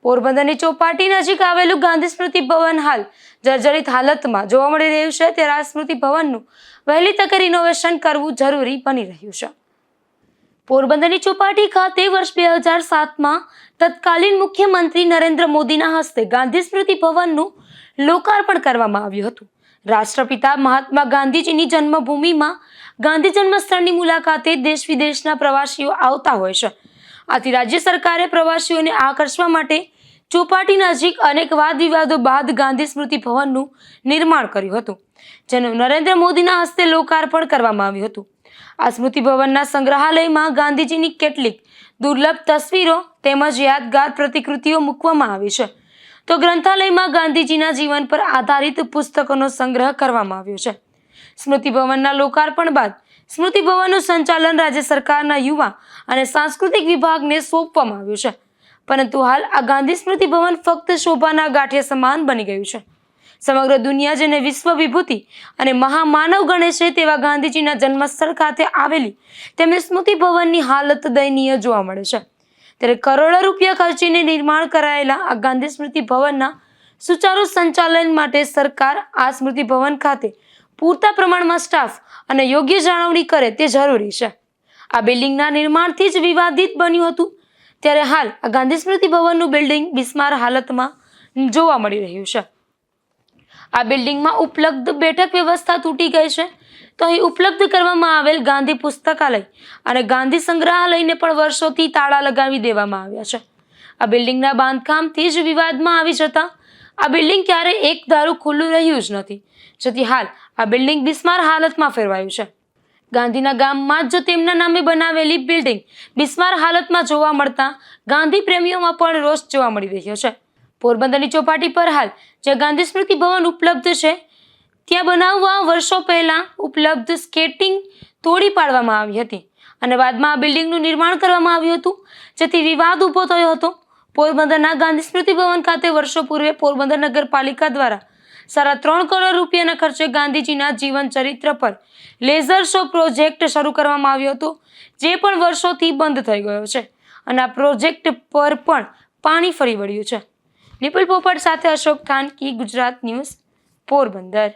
પોરબંદરની ચોપાટી નજીક આવેલું ગાંધી સ્મૃતિ ભવન હાલ જર્જરિત હાલતમાં જોવા મળી રહ્યું છે, ત્યારે આ સ્મૃતિ ભવનનું વહેલી તકે રિનોવેશન કરવું જરૂરી બની રહ્યું છે। પોરબંદરની ચોપાટી ખાતે વર્ષ 2007માં તત્કાલીન મુખ્યમંત્રી નરેન્દ્ર મોદીના હસ્તે ગાંધી સ્મૃતિ ભવનનું લોકાર્પણ કરવામાં આવ્યું હતું। રાષ્ટ્રપિતા મહાત્મા ગાંધીજીની જન્મભૂમિમાં ગાંધી જન્મસ્થળની મુલાકાતે દેશ વિદેશના પ્રવાસીઓ આવતા હોય છે। આથી રાજ્ય સરકારે પ્રવાસીઓને આકર્ષવા માટે ચોપાટી નજીક અનેક વાદ વિવાદો બાદ ગાંધી સ્મૃતિ ભવનનું નિર્માણ કર્યું હતું, જેનું નરેન્દ્ર મોદીના હસ્તે લોકાર્પણ કરવામાં આવ્યું હતું। આ સ્મૃતિ ભવનના સંગ્રહાલયમાં ગાંધીજીની કેટલીક દુર્લભ તસવીરો તેમજ યાદગાર પ્રતિકૃતિઓ મૂકવામાં આવી છે, તો ગ્રંથાલયમાં ગાંધીજીના જીવન પર આધારિત પુસ્તકોનો સંગ્રહ કરવામાં આવ્યો છે। સ્મૃતિ ભવનના લોકાર્પણ બાદ સ્મૃતિ ભવનનું સંચાલન રાજ્ય સરકારના યુવા અને સાંસ્કૃતિક વિભાગને સોંપવામાં આવ્યું છે, પરંતુ હાલ આ ગાંધી સ્મૃતિ ભવન ફક્ત શોભાના ગાંઠિયા સમાન બની ગયું છે। સમગ્ર દુનિયા જેને વિશ્વ વિભૂતિ અને મહામાનવ ગણે છે, તેવા ગાંધીજીના જન્મસ્થળ ખાતે આવેલી તેમની સ્મૃતિ ભવનની હાલત દયનીય જોવા મળે છે। ત્યારે કરોડો રૂપિયા ખર્ચીને નિર્માણ કરાયેલા આ ગાંધી સ્મૃતિ ભવનના સુચારુ સંચાલન માટે સરકાર આ સ્મૃતિ ભવન ખાતે પૂરતા પ્રમાણમાં સ્ટાફ અને યોગ્ય જાળવણી કરે તે જરૂરી છે। આ બિલ્ડિંગના નિર્માણથી જ વિવાદિત બન્યું હતું, ત્યારે હાલ આ ગાંધી સ્મૃતિ ભવનનું બિલ્ડિંગ બિસ્માર હાલતમાં જોવા મળી રહ્યું છે। આ બિલ્ડિંગમાં ઉપલબ્ધ બેઠક વ્યવસ્થા તૂટી ગઈ છે, તો અહીં ઉપલબ્ધ કરવામાં આવેલ ગાંધી પુસ્તકાલય અને ગાંધી સંગ્રહાલયને પણ વર્ષોથી તાળા લગાવી દેવામાં આવ્યા છે। આ બિલ્ડિંગના બાંધકામથી જ વિવાદમાં આવી જતા આ બિલ્ડિંગ ક્યારે એક ધારું ખુલ્લું રહ્યું જ નથી, જેથી હાલ આ બિલ્ડિંગ બિસ્માર હાલતમાં ફેરવાયું છે। ગાંધીના ગામમાં જ જો તેમના નામે બનાવેલી બિલ્ડિંગ બિસ્માર હાલતમાં જોવા મળતા ગાંધી પ્રેમીઓમાં પણ રોષ જોવા મળી રહ્યો છે। પોરબંદરની ચોપાટી પર હાલ જે ગાંધી સ્મૃતિ ભવન ઉપલબ્ધ છે, ત્યાં બનાવવા વર્ષો પહેલા ઉપલબ્ધ સ્કેટિંગ તોડી પાડવામાં આવી હતી અને બાદમાં આ બિલ્ડિંગનું નિર્માણ કરવામાં આવ્યું હતું, જેથી વિવાદ ઊભો થયો હતો। પોરબંદરના ગાંધી સ્મૃતિ ભવન ખાતે વર્ષો પૂર્વે પોરબંદર નગરપાલિકા દ્વારા 3.5 કરોડ રૂપિયાના ખર્ચે ગાંધીજીના જીવન ચરિત્ર પર લેઝર શો પ્રોજેક્ટ શરૂ કરવામાં આવ્યો હતો, જે પણ વર્ષોથી બંધ થઈ ગયો છે અને આ પ્રોજેક્ટ પર પણ પાણી ફરી વળ્યું છે। નિપુલ પોપટ સાથે અશોક થાનકી, ગુજરાત ન્યૂઝ, પોરબંદર।